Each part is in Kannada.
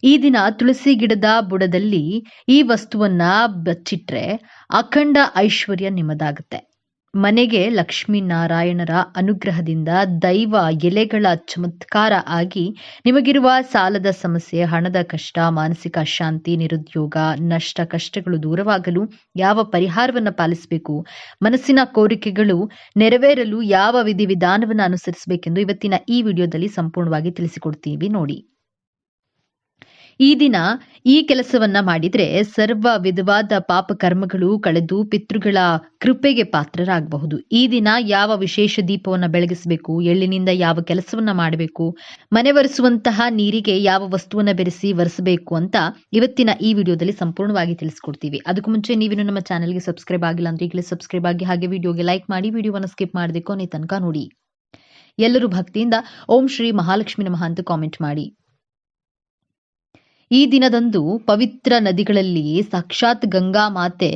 ಈ ದಿನ ತುಳಸಿ ಗಿಡದ ಬುಡದಲ್ಲಿ ಈ ವಸ್ತುವನ್ನ ಬಚ್ಚಿಟ್ರೆ ಅಖಂಡ ಐಶ್ವರ್ಯ ನಿಮ್ಮದಾಗುತ್ತೆ. ಮನೆಗೆ ಲಕ್ಷ್ಮೀನಾರಾಯಣರ ಅನುಗ್ರಹದಿಂದ ದೈವ ಎಲೆಗಳ ಚಮತ್ಕಾರ ಆಗಿ ನಿಮಗಿರುವ ಸಾಲದ ಸಮಸ್ಯೆ, ಹಣದ ಕಷ್ಟ, ಮಾನಸಿಕ ಅಶಾಂತಿ, ನಿರುದ್ಯೋಗ, ನಷ್ಟ, ಕಷ್ಟಗಳು ದೂರವಾಗಲು ಯಾವ ಪರಿಹಾರವನ್ನು ಪಾಲಿಸಬೇಕು, ಮನಸ್ಸಿನ ಕೋರಿಕೆಗಳು ನೆರವೇರಲು ಯಾವ ವಿಧಿವಿಧಾನವನ್ನು ಅನುಸರಿಸಬೇಕೆಂದು ಇವತ್ತಿನ ಈ ವಿಡಿಯೋದಲ್ಲಿ ಸಂಪೂರ್ಣವಾಗಿ ತಿಳಿಸಿಕೊಡ್ತೀವಿ ನೋಡಿ. ಈ ದಿನ ಈ ಕೆಲಸವನ್ನ ಮಾಡಿದ್ರೆ ಸರ್ವ ವಿಧವಾದ ಪಾಪ ಕರ್ಮಗಳು ಕಳೆದು ಪಿತೃಗಳ ಕೃಪೆಗೆ ಪಾತ್ರರಾಗಬಹುದು. ಈ ದಿನ ಯಾವ ವಿಶೇಷ ದೀಪವನ್ನ ಬೆಳಗಿಸಬೇಕು, ಎಳ್ಳಿನಿಂದ ಯಾವ ಕೆಲಸವನ್ನ ಮಾಡಬೇಕು, ಮನೆ ಒರೆಸುವಂತಹ ನೀರಿಗೆ ಯಾವ ವಸ್ತುವನ್ನ ಬೆರೆಸಿ ಒರೆಸಬೇಕು ಅಂತ ಇವತ್ತಿನ ಈ ವಿಡಿಯೋದಲ್ಲಿ ಸಂಪೂರ್ಣವಾಗಿ ತಿಳಿಸ್ಕೊಡ್ತೀವಿ. ಅದಕ್ಕೂ ಮುಂಚೆ ನೀವಿನ್ನು ನಮ್ಮ ಚಾನೆಲ್ಗೆ ಸಬ್ಸ್ಕ್ರೈಬ್ ಆಗಿಲ್ಲ ಅಂದ್ರೆ ಈಗಲೇ ಸಬ್ಸ್ಕ್ರೈಬ್ ಆಗಿ, ಹಾಗೆ ವಿಡಿಯೋಗೆ ಲೈಕ್ ಮಾಡಿ, ವಿಡಿಯೋವನ್ನು ಸ್ಕಿಪ್ ಮಾಡದೆ ಕೊನೆ ತನಕ ನೋಡಿ. ಎಲ್ಲರೂ ಭಕ್ತಿಯಿಂದ ಓಂ ಶ್ರೀ ಮಹಾಲಕ್ಷ್ಮಿ ನಮಃ ಅಂತ ಕಾಮೆಂಟ್ ಮಾಡಿ. ಈ ದಿನದಂದು ಪವಿತ್ರ ನದಿಗಳಲ್ಲಿ ಸಾಕ್ಷಾತ್ ಗಂಗಾ ಮಾತೆ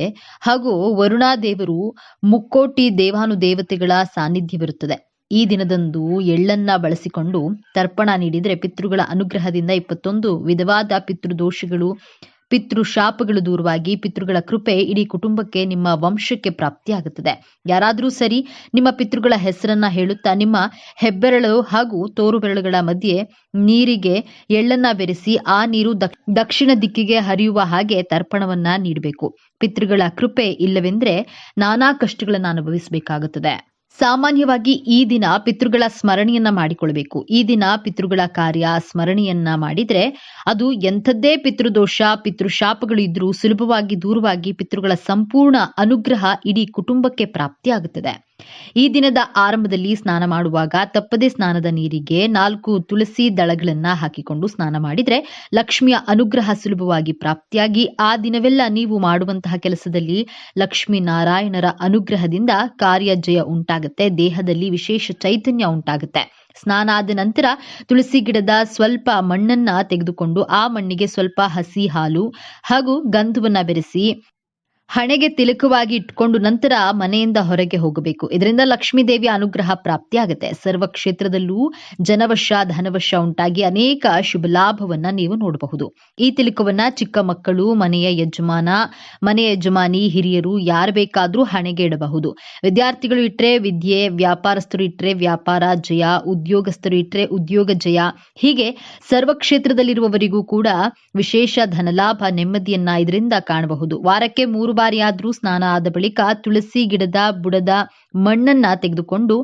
ಹಾಗೂ ವರುಣಾದೇವರು, ಮುಕ್ಕೋಟಿ ದೇವಾನುದೇವತೆಗಳ ಸಾನ್ನಿಧ್ಯವಿರುತ್ತದೆ. ಈ ದಿನದಂದು ಎಳ್ಳನ್ನ ಬಳಸಿಕೊಂಡು ತರ್ಪಣ ನೀಡಿದರೆ ಪಿತೃಗಳ ಅನುಗ್ರಹದಿಂದ 21 ವಿಧವಾದ ಪಿತೃದೋಷಗಳು, ಪಿತೃಶಾಪಗಳು ದೂರವಾಗಿ ಪಿತೃಗಳ ಕೃಪೆ ಇಡೀ ಕುಟುಂಬಕ್ಕೆ, ನಿಮ್ಮ ವಂಶಕ್ಕೆ ಪ್ರಾಪ್ತಿಯಾಗುತ್ತದೆ. ಯಾರಾದರೂ ಸರಿ ನಿಮ್ಮ ಪಿತೃಗಳ ಹೆಸರನ್ನ ಹೇಳುತ್ತಾ ನಿಮ್ಮ ಹೆಬ್ಬೆರಳು ಹಾಗೂ ತೋರು ಬೆರಳುಗಳ ಮಧ್ಯೆ ನೀರಿಗೆ ಎಳ್ಳನ್ನ ಬೆರೆಸಿ ಆ ನೀರು ದಕ್ಷಿಣ ದಿಕ್ಕಿಗೆ ಹರಿಯುವ ಹಾಗೆ ತರ್ಪಣವನ್ನ ನೀಡಬೇಕು. ಪಿತೃಗಳ ಕೃಪೆ ಇಲ್ಲವೆಂದ್ರೆ ನಾನಾ ಕಷ್ಟಗಳನ್ನು ಅನುಭವಿಸಬೇಕಾಗುತ್ತದೆ. ಸಾಮಾನ್ಯವಾಗಿ ಈ ದಿನ ಪಿತೃಗಳ ಸ್ಮರಣೆಯನ್ನ ಮಾಡಿಕೊಳ್ಬೇಕು. ಈ ದಿನ ಪಿತೃಗಳ ಕಾರ್ಯ ಸ್ಮರಣೆಯನ್ನ ಮಾಡಿದ್ರೆ ಅದು ಎಂಥದ್ದೇ ಪಿತೃದೋಷ, ಪಿತೃಶಾಪಗಳು ಇದ್ರೂ ಸುಲಭವಾಗಿ ದೂರವಾಗಿ ಪಿತೃಗಳ ಸಂಪೂರ್ಣ ಅನುಗ್ರಹ ಇಡೀ ಕುಟುಂಬಕ್ಕೆ ಪ್ರಾಪ್ತಿಯಾಗುತ್ತದೆ. ಈ ದಿನದ ಆರಂಭದಲ್ಲಿ ಸ್ನಾನ ಮಾಡುವಾಗ ತಪ್ಪದೆ ಸ್ನಾನದ ನೀರಿಗೆ 4 ತುಳಸಿ ದಳಗಳನ್ನ ಹಾಕಿಕೊಂಡು ಸ್ನಾನ ಮಾಡಿದ್ರೆ ಲಕ್ಷ್ಮಿಯ ಅನುಗ್ರಹ ಸುಲಭವಾಗಿ ಪ್ರಾಪ್ತಿಯಾಗಿ ಆ ದಿನವೆಲ್ಲ ನೀವು ಮಾಡುವಂತಹ ಕೆಲಸದಲ್ಲಿ ಲಕ್ಷ್ಮೀ ನಾರಾಯಣರ ಅನುಗ್ರಹದಿಂದ ಕಾರ್ಯ ಜಯ ಉಂಟಾಗುತ್ತೆ. ದೇಹದಲ್ಲಿ ವಿಶೇಷ ಚೈತನ್ಯ ಉಂಟಾಗುತ್ತೆ. ಸ್ನಾನ ಆದ ನಂತರ ತುಳಸಿ ಗಿಡದ ಸ್ವಲ್ಪ ಮಣ್ಣನ್ನ ತೆಗೆದುಕೊಂಡು ಆ ಮಣ್ಣಿಗೆ ಸ್ವಲ್ಪ ಹಸಿ ಹಾಲು ಹಾಗೂ ಗಂಧವನ್ನ ಬೆರೆಸಿ ಹಣೆಗೆ ತಿಲಕವಾಗಿ ಇಟ್ಕೊಂಡು ನಂತರ ಮನೆಯಿಂದ ಹೊರಗೆ ಹೋಗಬೇಕು. ಇದರಿಂದ ಲಕ್ಷ್ಮೀ ದೇವಿಯ ಅನುಗ್ರಹ ಪ್ರಾಪ್ತಿಯಾಗುತ್ತೆ. ಸರ್ವ ಕ್ಷೇತ್ರದಲ್ಲೂ ಜನವಶ ಧನವಶ ಉಂಟಾಗಿ ಅನೇಕ ಶುಭ ಲಾಭವನ್ನ ನೀವು ನೋಡಬಹುದು. ಈ ತಿಲಕವನ್ನ ಚಿಕ್ಕ ಮಕ್ಕಳು, ಮನೆಯ ಯಜಮಾನಿ, ಹಿರಿಯರು ಯಾರು ಬೇಕಾದ್ರೂ ಹಣೆಗೆ ಇಡಬಹುದು. ವಿದ್ಯಾರ್ಥಿಗಳು ಇಟ್ರೆ ವಿದ್ಯೆ, ವ್ಯಾಪಾರಸ್ಥರು ಇಟ್ರೆ ವ್ಯಾಪಾರ ಜಯ, ಉದ್ಯೋಗಸ್ಥರು ಇಟ್ರೆ ಉದ್ಯೋಗ ಜಯ, ಹೀಗೆ ಸರ್ವ ಕ್ಷೇತ್ರದಲ್ಲಿರುವವರಿಗೂ ಕೂಡ ವಿಶೇಷ ಧನಲಾಭ, ನೆಮ್ಮದಿಯನ್ನ ಇದರಿಂದ ಕಾಣಬಹುದು. ವಾರಕ್ಕೆ 3 ಬಾರಿ ಆದ್ರೂ ಸ್ನಾನ ಆದ ಬಳಿಕ ತುಳಸಿ ಗಿಡದ ಬುಡದ ಮಣ್ಣನ್ನ ತೆಗೆದುಕೊಂಡು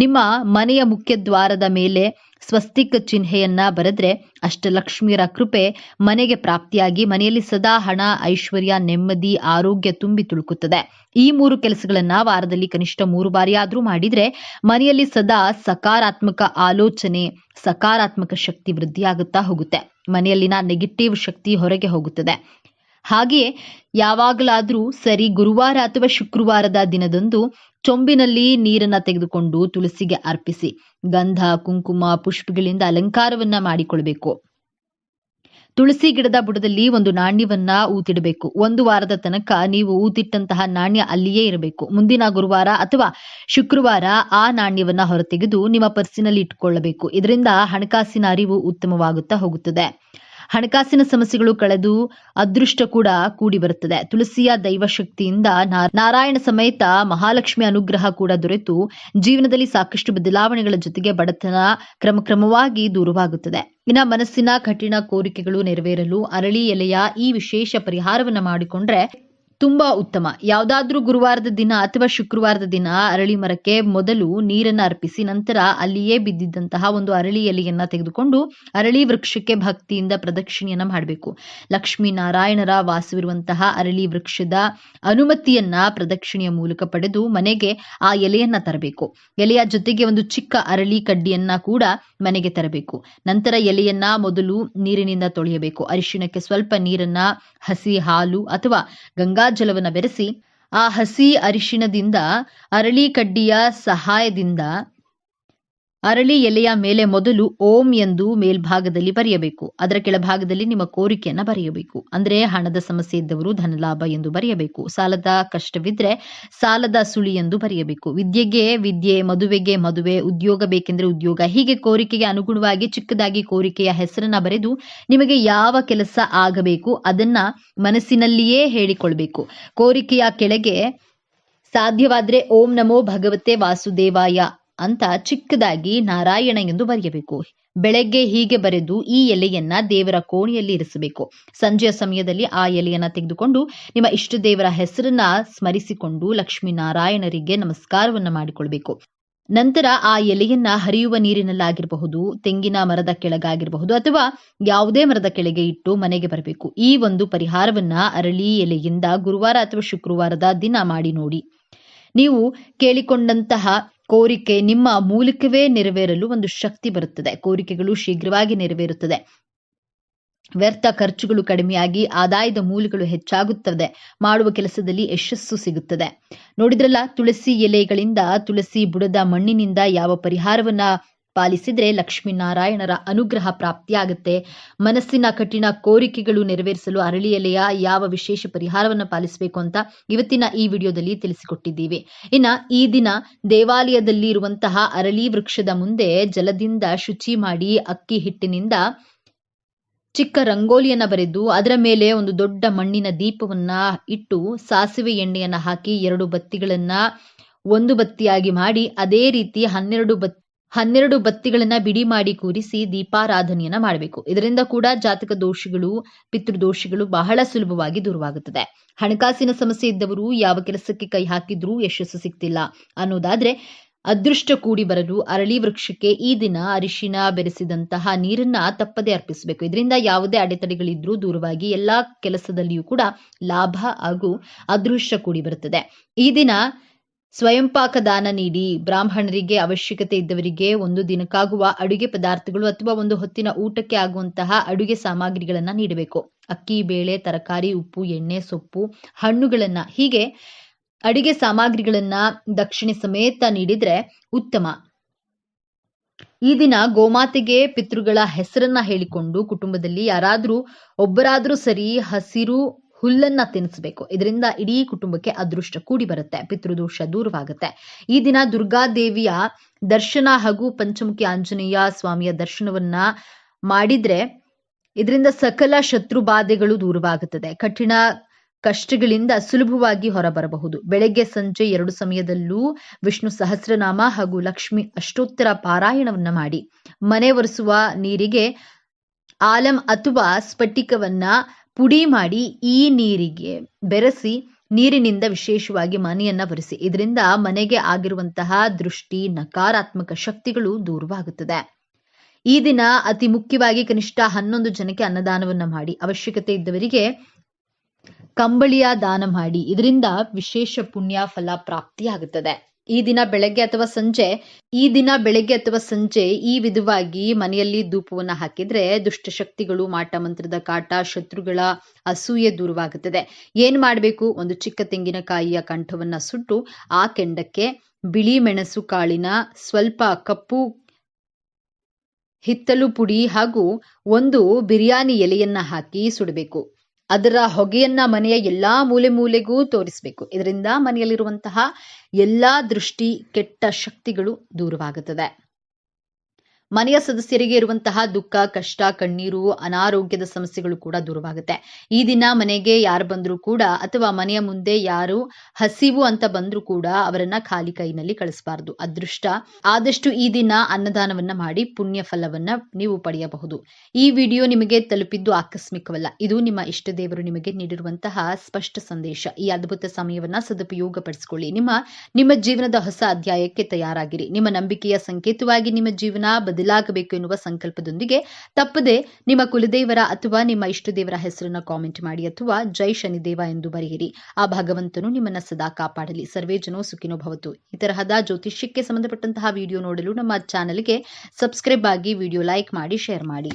ನಿಮ್ಮ ಮನೆಯ ಮುಖ್ಯ ದ್ವಾರದ ಮೇಲೆ ಸ್ವಸ್ತಿಕ್ ಚಿಹ್ನೆಯನ್ನ ಬರೆದ್ರೆ ಅಷ್ಟಲಕ್ಷ್ಮಿಯರ ಕೃಪೆ ಮನೆಗೆ ಪ್ರಾಪ್ತಿಯಾಗಿ ಮನೆಯಲ್ಲಿ ಸದಾ ಹಣ, ಐಶ್ವರ್ಯ, ನೆಮ್ಮದಿ, ಆರೋಗ್ಯ ತುಂಬಿ ತುಳುಕುತ್ತದೆ. ಈ 3 ಕೆಲಸಗಳನ್ನ ವಾರದಲ್ಲಿ ಕನಿಷ್ಠ 3 ಬಾರಿ ಆದ್ರೂ ಮಾಡಿದ್ರೆ ಮನೆಯಲ್ಲಿ ಸದಾ ಸಕಾರಾತ್ಮಕ ಆಲೋಚನೆ, ಸಕಾರಾತ್ಮಕ ಶಕ್ತಿ ವೃದ್ಧಿಯಾಗುತ್ತಾ ಹೋಗುತ್ತೆ. ಮನೆಯಲ್ಲಿನ ನೆಗೆಟಿವ್ ಶಕ್ತಿ ಹೊರಗೆ ಹೋಗುತ್ತದೆ. ಹಾಗೆಯೇ ಯಾವಾಗಲಾದ್ರೂ ಸರಿ ಗುರುವಾರ ಅಥವಾ ಶುಕ್ರವಾರದ ದಿನದಂದು ಚೊಂಬಿನಲ್ಲಿ ನೀರನ್ನ ತೆಗೆದುಕೊಂಡು ತುಳಸಿಗೆ ಅರ್ಪಿಸಿ ಗಂಧ, ಕುಂಕುಮ, ಪುಷ್ಪಗಳಿಂದ ಅಲಂಕಾರವನ್ನ ಮಾಡಿಕೊಳ್ಬೇಕು. ತುಳಸಿ ಗಿಡದ ಬುಡದಲ್ಲಿ ಒಂದು ನಾಣ್ಯವನ್ನ ಊತಿಡಬೇಕು. 1 ವಾರದ ತನಕ ನೀವು ಊತಿಟ್ಟಂತಹ ನಾಣ್ಯ ಅಲ್ಲಿಯೇ ಇರಬೇಕು. ಮುಂದಿನ ಗುರುವಾರ ಅಥವಾ ಶುಕ್ರವಾರ ಆ ನಾಣ್ಯವನ್ನ ಹೊರತೆಗೆದು ನಿಮ್ಮ ಪರ್ಸಿನಲ್ಲಿ ಇಟ್ಟುಕೊಳ್ಳಬೇಕು. ಇದರಿಂದ ಹಣಕಾಸಿನ ಅರಿವು ಉತ್ತಮವಾಗುತ್ತಾ ಹೋಗುತ್ತದೆ. ಹಣಕಾಸಿನ ಸಮಸ್ಯೆಗಳು ಕಳೆದು ಅದೃಷ್ಟ ಕೂಡ ಕೂಡಿ ಬರುತ್ತದೆ. ತುಳಸಿಯ ದೈವಶಕ್ತಿಯಿಂದ ನಾರಾಯಣ ಸಮೇತ ಮಹಾಲಕ್ಷ್ಮಿ ಅನುಗ್ರಹ ಕೂಡ ದೊರೆತು ಜೀವನದಲ್ಲಿ ಸಾಕಷ್ಟು ಬದಲಾವಣೆಗಳ ಜೊತೆಗೆ ಬಡತನ ಕ್ರಮಕ್ರಮವಾಗಿ ದೂರವಾಗುತ್ತದೆ. ಇನ್ನು ಮನಸ್ಸಿನ ಕಠಿಣ ಕೋರಿಕೆಗಳು ನೆರವೇರಲು ಅರಳಿ ಎಲೆಯ ಈ ವಿಶೇಷ ಪರಿಹಾರವನ್ನ ಮಾಡಿಕೊಂಡ್ರೆ ತುಂಬಾ ಉತ್ತಮ. ಯಾವುದಾದ್ರೂ ಗುರುವಾರದ ದಿನ ಅಥವಾ ಶುಕ್ರವಾರದ ದಿನ ಅರಳಿ ಮರಕ್ಕೆ ಮೊದಲು ನೀರನ್ನ ಅರ್ಪಿಸಿ ನಂತರ ಅಲ್ಲಿಯೇ ಬಿದ್ದಿದ್ದಂತಹ ಒಂದು ಅರಳಿ ಎಲೆಯನ್ನ ತೆಗೆದುಕೊಂಡು ಅರಳಿ ವೃಕ್ಷಕ್ಕೆ ಭಕ್ತಿಯಿಂದ ಪ್ರದಕ್ಷಿಣೆಯನ್ನ ಮಾಡಬೇಕು. ಲಕ್ಷ್ಮೀ ನಾರಾಯಣರ ವಾಸವಿರುವಂತಹ ಅರಳಿ ವೃಕ್ಷದ ಅನುಮತಿಯನ್ನ ಪ್ರದಕ್ಷಿಣೆಯ ಮೂಲಕ ಪಡೆದು ಮನೆಗೆ ಆ ಎಲೆಯನ್ನ ತರಬೇಕು. ಎಲೆಯ ಜೊತೆಗೆ ಒಂದು ಚಿಕ್ಕ ಅರಳಿ ಕಡ್ಡಿಯನ್ನ ಕೂಡ ಮನೆಗೆ ತರಬೇಕು. ನಂತರ ಎಲೆಯನ್ನ ಮೊದಲು ನೀರಿನಿಂದ ತೊಳೆಯಬೇಕು. ಅರಿಶಿಣಕ್ಕೆ ಸ್ವಲ್ಪ ನೀರನ್ನ, ಹಸಿ ಹಾಲು ಅಥವಾ ಗಂಗಾ ಜಲವನ್ನು ಬೆರೆಸಿ ಆ ಹಸಿ ಅರಿಶಿಣದಿಂದ ಅರಳಿ ಕಡ್ಡಿಯ ಸಹಾಯದಿಂದ ಅರಳಿ ಎಲೆಯ ಮೇಲೆ ಮೊದಲು ಓಂ ಎಂದು ಮೇಲ್ಭಾಗದಲ್ಲಿ ಬರೆಯಬೇಕು. ಅದರ ಕೆಳಭಾಗದಲ್ಲಿ ನಿಮ್ಮ ಕೋರಿಕೆಯನ್ನ ಬರೆಯಬೇಕು. ಅಂದ್ರೆ ಹಣದ ಸಮಸ್ಯೆ ಇದ್ದವರು ಧನಲಾಭ ಎಂದು ಬರೆಯಬೇಕು. ಸಾಲದ ಕಷ್ಟವಿದ್ರೆ ಸಾಲದ ಸುಳಿ ಎಂದು ಬರೆಯಬೇಕು. ವಿದ್ಯೆಗೆ ವಿದ್ಯೆ, ಮದುವೆಗೆ ಮದುವೆ, ಉದ್ಯೋಗ ಬೇಕೆಂದ್ರೆ ಉದ್ಯೋಗ, ಹೀಗೆ ಕೋರಿಕೆಗೆ ಅನುಗುಣವಾಗಿ ಚಿಕ್ಕದಾಗಿ ಕೋರಿಕೆಯ ಹೆಸರನ್ನ ಬರೆದು ನಿಮಗೆ ಯಾವ ಕೆಲಸ ಆಗಬೇಕು ಅದನ್ನ ಮನಸ್ಸಿನಲ್ಲಿಯೇ ಹೇಳಿಕೊಳ್ಬೇಕು. ಕೋರಿಕೆಯ ಕೆಳಗೆ ಸಾಧ್ಯವಾದ್ರೆ ಓಂ ನಮೋ ಭಗವತೆ ವಾಸುದೇವಾಯ ಅಂತ ಚಿಕ್ಕದಾಗಿ ನಾರಾಯಣ ಎಂದು ಬರೆಯಬೇಕು. ಬೆಳಗ್ಗೆ ಹೀಗೆ ಬರೆದು ಈ ಎಲೆಯನ್ನ ದೇವರ ಕೋಣೆಯಲ್ಲಿ ಇರಿಸಬೇಕು. ಸಂಜೆಯ ಸಮಯದಲ್ಲಿ ಆ ಎಲೆಯನ್ನ ತೆಗೆದುಕೊಂಡು ನಿಮ್ಮ ಇಷ್ಟ ದೇವರ ಹೆಸರನ್ನ ಸ್ಮರಿಸಿಕೊಂಡು ಲಕ್ಷ್ಮೀನಾರಾಯಣರಿಗೆ ನಮಸ್ಕಾರವನ್ನ ಮಾಡಿಕೊಳ್ಬೇಕು. ನಂತರ ಆ ಎಲೆಯನ್ನ ಹರಿಯುವ ನೀರಿನಲ್ಲಾಗಿರಬಹುದು, ತೆಂಗಿನ ಮರದ ಕೆಳಗಾಗಿರಬಹುದು ಅಥವಾ ಯಾವುದೇ ಮರದ ಕೆಳಗೆ ಇಟ್ಟು ಮನೆಗೆ ಬರಬೇಕು. ಈ ಒಂದು ಪರಿಹಾರವನ್ನ ಅರಳಿ ಎಲೆಯಿಂದ ಗುರುವಾರ ಅಥವಾ ಶುಕ್ರವಾರದ ದಿನ ಮಾಡಿ ನೋಡಿ. ನೀವು ಕೇಳಿಕೊಂಡಂತಹ ಕೋರಿಕೆ ನಿಮ್ಮ ಮೂಲಕವೇ ನೆರವೇರಲು ಒಂದು ಶಕ್ತಿ ಬರುತ್ತದೆ. ಕೋರಿಕೆಗಳು ಶೀಘ್ರವಾಗಿ ನೆರವೇರುತ್ತದೆ. ವ್ಯರ್ಥ ಖರ್ಚುಗಳು ಕಡಿಮೆಯಾಗಿ ಆದಾಯದ ಮೂಲಗಳು ಹೆಚ್ಚಾಗುತ್ತದೆ. ಮಾಡುವ ಕೆಲಸದಲ್ಲಿ ಯಶಸ್ಸು ಸಿಗುತ್ತದೆ. ನೋಡಿದ್ರಲ್ಲ, ತುಳಸಿ ಎಲೆಗಳಿಂದ, ತುಳಸಿ ಬುಡದ ಮಣ್ಣಿನಿಂದ ಯಾವ ಪರಿಹಾರವನ್ನ ಪಾಲಿಸಿದ್ರೆ ಲಕ್ಷ್ಮೀನಾರಾಯಣರ ಅನುಗ್ರಹ ಪ್ರಾಪ್ತಿಯಾಗುತ್ತೆ. ಮನಸ್ಸಿನ ಕಠಿಣ ಕೋರಿಕೆಗಳು ನೆರವೇರಿಸಲು ಅರಳಿ ಎಲೆಯ ಯಾವ ವಿಶೇಷ ಪರಿಹಾರವನ್ನ ಪಾಲಿಸಬೇಕು ಅಂತ ಇವತ್ತಿನ ಈ ವಿಡಿಯೋದಲ್ಲಿ ತಿಳಿಸಿಕೊಟ್ಟಿದ್ದೀವಿ. ಇನ್ನ ಈ ದಿನ ದೇವಾಲಯದಲ್ಲಿ ಇರುವಂತಹ ಅರಳಿ ವೃಕ್ಷದ ಮುಂದೆ ಜಲದಿಂದ ಶುಚಿ ಮಾಡಿ ಅಕ್ಕಿ ಹಿಟ್ಟಿನಿಂದ ಚಿಕ್ಕ ರಂಗೋಲಿಯನ್ನ ಬರೆದು ಅದರ ಮೇಲೆ ಒಂದು ದೊಡ್ಡ ಮಣ್ಣಿನ ದೀಪವನ್ನ ಇಟ್ಟು ಸಾಸಿವೆ ಎಣ್ಣೆಯನ್ನ ಹಾಕಿ 2 ಬತ್ತಿಗಳನ್ನ ಒಂದು ಬತ್ತಿಯಾಗಿ ಮಾಡಿ ಅದೇ ರೀತಿ 12 ಬತ್ತಿಗಳನ್ನ ಬಿಡಿ ಮಾಡಿ ಕೂರಿಸಿ ದೀಪಾರಾಧನೆಯನ್ನ ಮಾಡಬೇಕು. ಇದರಿಂದ ಕೂಡ ಜಾತಕ ದೋಷಗಳು, ಪಿತೃದೋಷಗಳು ಬಹಳ ಸುಲಭವಾಗಿ ದೂರವಾಗುತ್ತದೆ. ಹಣಕಾಸಿನ ಸಮಸ್ಯೆ ಇದ್ದವರು ಯಾವ ಕೆಲಸಕ್ಕೆ ಕೈ ಹಾಕಿದ್ರೂ ಯಶಸ್ಸು ಸಿಗ್ತಿಲ್ಲ ಅನ್ನೋದಾದ್ರೆ ಅದೃಷ್ಟ ಕೂಡಿ ಬರಲು ಅರಳಿ ವೃಕ್ಷಕ್ಕೆ ಈ ದಿನ ಅರಿಶಿನ ಬೆರೆಸಿದಂತಹ ನೀರನ್ನ ತಪ್ಪದೆ ಅರ್ಪಿಸಬೇಕು. ಇದರಿಂದ ಯಾವುದೇ ಅಡೆತಡೆಗಳಿದ್ರೂ ದೂರವಾಗಿ ಎಲ್ಲಾ ಕೆಲಸದಲ್ಲಿಯೂ ಕೂಡ ಲಾಭ ಹಾಗೂ ಅದೃಷ್ಟ ಕೂಡಿ ಬರುತ್ತದೆ. ಈ ದಿನ ಸ್ವಯಂ ಪಾಕ ದಾನ ನೀಡಿ ಬ್ರಾಹ್ಮಣರಿಗೆ, ಅವಶ್ಯಕತೆ ಇದ್ದವರಿಗೆ ಒಂದು ದಿನಕ್ಕಾಗುವ ಅಡುಗೆ ಪದಾರ್ಥಗಳು ಅಥವಾ ಒಂದು ಹೊತ್ತಿನ ಊಟಕ್ಕೆ ಆಗುವಂತಹ ಅಡುಗೆ ಸಾಮಗ್ರಿಗಳನ್ನ ನೀಡಬೇಕು. ಅಕ್ಕಿ, ಬೇಳೆ, ತರಕಾರಿ, ಉಪ್ಪು, ಎಣ್ಣೆ, ಸೊಪ್ಪು, ಹಣ್ಣುಗಳನ್ನ, ಹೀಗೆ ಅಡುಗೆ ಸಾಮಗ್ರಿಗಳನ್ನ ದಕ್ಷಿಣೆ ಸಮೇತ ನೀಡಿದ್ರೆ ಉತ್ತಮ. ಈ ದಿನ ಗೋಮಾತೆಗೆ ಪಿತೃಗಳ ಹೆಸರನ್ನ ಹೇಳಿಕೊಂಡು ಕುಟುಂಬದಲ್ಲಿ ಯಾರಾದ್ರೂ ಒಬ್ಬರಾದ್ರೂ ಸರಿ ಹಸಿರು ಹುಲ್ಲನ್ನ ತಿನ್ನಿಸಬೇಕು. ಇದರಿಂದ ಇಡೀ ಕುಟುಂಬಕ್ಕೆ ಅದೃಷ್ಟ ಕೂಡಿ ಬರುತ್ತೆ, ಪಿತೃದೋಷ ದೂರವಾಗುತ್ತೆ. ಈ ದಿನ ದುರ್ಗಾದೇವಿಯ ದರ್ಶನ ಹಾಗೂ ಪಂಚಮುಖಿ ಆಂಜನೇಯ ಸ್ವಾಮಿಯ ದರ್ಶನವನ್ನ ಮಾಡಿದ್ರೆ ಇದರಿಂದ ಸಕಲ ಶತ್ರು ಬಾಧೆಗಳು ದೂರವಾಗುತ್ತದೆ. ಕಠಿಣ ಕಷ್ಟಗಳಿಂದ ಸುಲಭವಾಗಿ ಹೊರಬರಬಹುದು. ಬೆಳಗ್ಗೆ ಸಂಜೆ 2 ಸಮಯದಲ್ಲೂ ವಿಷ್ಣು ಸಹಸ್ರನಾಮ ಹಾಗೂ ಲಕ್ಷ್ಮಿ ಅಷ್ಟೋತ್ತರ ಪಾರಾಯಣವನ್ನ ಮಾಡಿ. ಮನೆ ಒರೆಸುವ ನೀರಿಗೆ ಆಲಂ ಅಥವಾ ಸ್ಫಟಿಕವನ್ನ ಪುಡಿ ಮಾಡಿ ಈ ನೀರಿಗೆ ಬೆರೆಸಿ ನೀರಿನಿಂದ ವಿಶೇಷವಾಗಿ ಮನೆಯನ್ನ ಒರೆಸಿ. ಇದರಿಂದ ಮನೆಗೆ ಆಗಿರುವಂತಹ ದೃಷ್ಟಿ, ನಕಾರಾತ್ಮಕ ಶಕ್ತಿಗಳು ದೂರವಾಗುತ್ತದೆ. ಈ ದಿನ ಅತಿ ಮುಖ್ಯವಾಗಿ ಕನಿಷ್ಠ 11 ಜನಕ್ಕೆ ಅನ್ನದಾನವನ್ನ ಮಾಡಿ. ಅವಶ್ಯಕತೆ ಇದ್ದವರಿಗೆ ಕಂಬಳಿಯ ದಾನ ಮಾಡಿ. ಇದರಿಂದ ವಿಶೇಷ ಪುಣ್ಯ ಫಲ ಪ್ರಾಪ್ತಿಯಾಗುತ್ತದೆ. ಈ ದಿನ ಬೆಳಗ್ಗೆ ಅಥವಾ ಸಂಜೆ ಈ ವಿಧವಾಗಿ ಮನೆಯಲ್ಲಿ ಧೂಪವನ್ನ ಹಾಕಿದ್ರೆ ದುಷ್ಟಶಕ್ತಿಗಳು, ಮಾಟ ಮಂತ್ರದ ಕಾಟ, ಶತ್ರುಗಳ ಅಸೂಯೆ ದೂರವಾಗುತ್ತದೆ. ಏನ್ ಮಾಡಬೇಕು? ಒಂದು ಚಿಕ್ಕ ತೆಂಗಿನಕಾಯಿಯ ಕಂಠವನ್ನ ಸುಟ್ಟು ಆ ಕೆಂಡಕ್ಕೆ ಬಿಳಿ ಮೆಣಸು ಕಾಳಿನ ಸ್ವಲ್ಪ ಕಪ್ಪು ಹಿತ್ತಲು ಪುಡಿ ಹಾಗೂ ಒಂದು ಬಿರಿಯಾನಿ ಎಲೆಯನ್ನ ಹಾಕಿ ಸುಡಬೇಕು. ಅದರ ಹೊಗೆಯನ್ನ ಮನೆಯ ಎಲ್ಲಾ ಮೂಲೆಗೂ ತೋರಿಸಬೇಕು. ಇದರಿಂದ ಮನೆಯಲ್ಲಿರುವಂತಹ ಎಲ್ಲಾ ದೃಷ್ಟಿ, ಕೆಟ್ಟ ಶಕ್ತಿಗಳು ದೂರವಾಗುತ್ತದೆ. ಮನೆಯ ಸದಸ್ಯರಿಗೆ ಇರುವಂತಹ ದುಃಖ, ಕಷ್ಟ, ಕಣ್ಣೀರು, ಅನಾರೋಗ್ಯದ ಸಮಸ್ಯೆಗಳು ಕೂಡ ದೂರವಾಗುತ್ತೆ. ಈ ದಿನ ಮನೆಗೆ ಯಾರು ಬಂದರೂ ಕೂಡ ಅಥವಾ ಮನೆಯ ಮುಂದೆ ಯಾರು ಹಸಿವು ಅಂತ ಬಂದರೂ ಕೂಡ ಅವರನ್ನ ಖಾಲಿ ಕೈನಲ್ಲಿ ಕಳಿಸಬಾರದು. ಅದೃಷ್ಟ ಆದಷ್ಟು ಈ ದಿನ ಅನ್ನದಾನವನ್ನ ಮಾಡಿ ಪುಣ್ಯ ಫಲವನ್ನ ನೀವು ಪಡೆಯಬಹುದು. ಈ ವಿಡಿಯೋ ನಿಮಗೆ ತಲುಪಿದ್ದು ಆಕಸ್ಮಿಕವಲ್ಲ. ಇದು ನಿಮ್ಮ ಇಷ್ಟ ದೇವರು ನಿಮಗೆ ನೀಡಿರುವಂತಹ ಸ್ಪಷ್ಟ ಸಂದೇಶ. ಈ ಅದ್ಭುತ ಸಮಯವನ್ನ ಸದುಪಯೋಗ ಪಡಿಸಿಕೊಳ್ಳಿ. ನಿಮ್ಮ ಜೀವನದ ಹೊಸ ಅಧ್ಯಾಯಕ್ಕೆ ತಯಾರಾಗಿರಿ. ನಿಮ್ಮ ನಂಬಿಕೆಯ ಸಂಕೇತವಾಗಿ ನಿಮ್ಮ ಜೀವನ ಬದಲಾಗಬೇಕು ಎನ್ನುವ ಸಂಕಲ್ಪದೊಂದಿಗೆ ತಪ್ಪದೆ ನಿಮ್ಮ ಕುಲದೇವರ ಅಥವಾ ನಿಮ್ಮ ಇಷ್ಟ ದೇವರ ಹೆಸರನ್ನ ಕಾಮೆಂಟ್ ಮಾಡಿ ಅಥವಾ ಜೈ ಶನಿದೇವ ಎಂದು ಬರೆಯಿರಿ. ಆ ಭಗವಂತನು ನಿಮ್ಮನ್ನ ಸದಾ ಕಾಪಾಡಲಿ. ಸರ್ವೇ ಜನೋ ಸುಖಿನೋ ಭವತು. ಈ ತರಹದ ಜ್ಯೋತಿಷ್ಯಕ್ಕೆ ಸಂಬಂಧಪಟ್ಟಂತಹ ವಿಡಿಯೋ ನೋಡಲು ನಮ್ಮ ಚಾನೆಲ್ಗೆ ಸಬ್ಸ್ಕ್ರೈಬ್ ಆಗಿ, ವಿಡಿಯೋ ಲೈಕ್ ಮಾಡಿ, ಶೇರ್ ಮಾಡಿ.